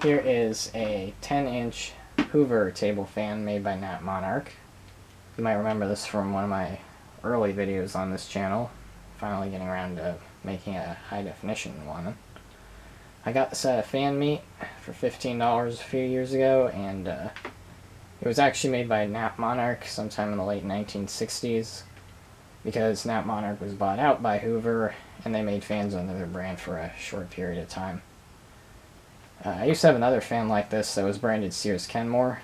Here is a 10-inch Hoover table fan made by Nat Monarch. You might remember this from one of my early videos on this channel. Finally getting around to making a high-definition one. I got this at a fan meet for $15 a few years ago, and it was actually made by Nat Monarch sometime in the late 1960s, because Nat Monarch was bought out by Hoover, and they made fans under their brand for a short period of time. I used to have another fan like this that was branded Sears Kenmore,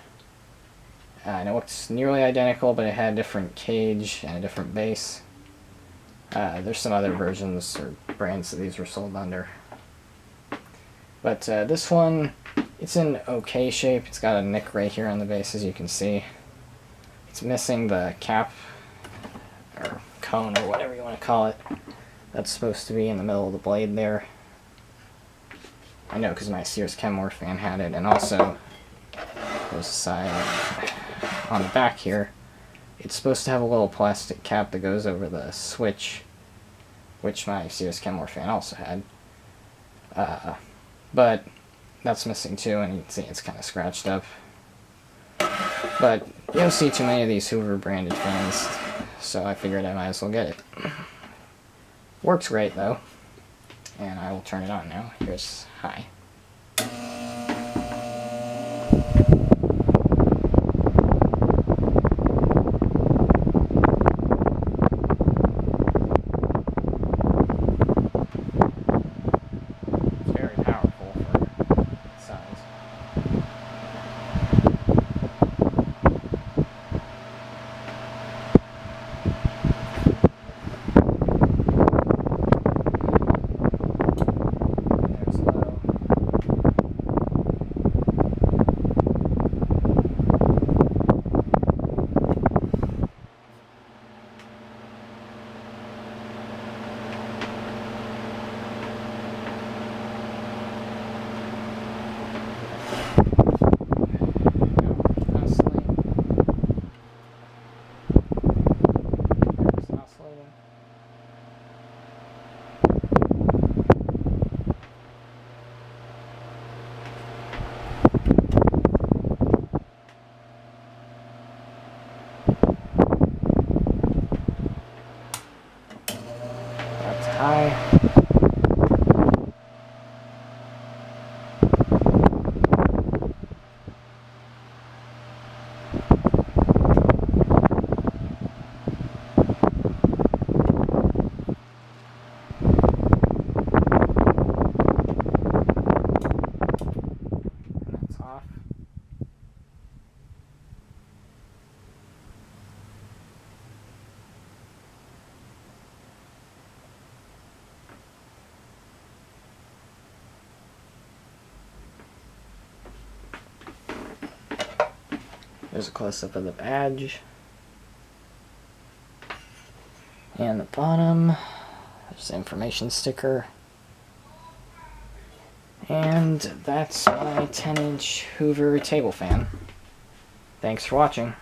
and it looked nearly identical, but it had a different cage and a different base. There's some other versions or brands that these were sold under. But this one, it's in okay shape. It's got a nick right here on the base, as you can see. It's missing the cap, or cone, or whatever you want to call it. That's supposed to be in the middle of the blade there. I know because my Sears Kenmore fan had it, and also there's a side on the back here. It's supposed to have a little plastic cap that goes over the switch, which my Sears Kenmore fan also had. But that's missing too, and you can see it's kind of scratched up. But you don't see too many of these Hoover branded fans, so I figured I might as well get it. Works great though, and I will turn it on now. Here's high. High. And that's off. There's a close-up of the badge. And the bottom, there's the information sticker. And that's my 10-inch Hoover table fan. Thanks for watching.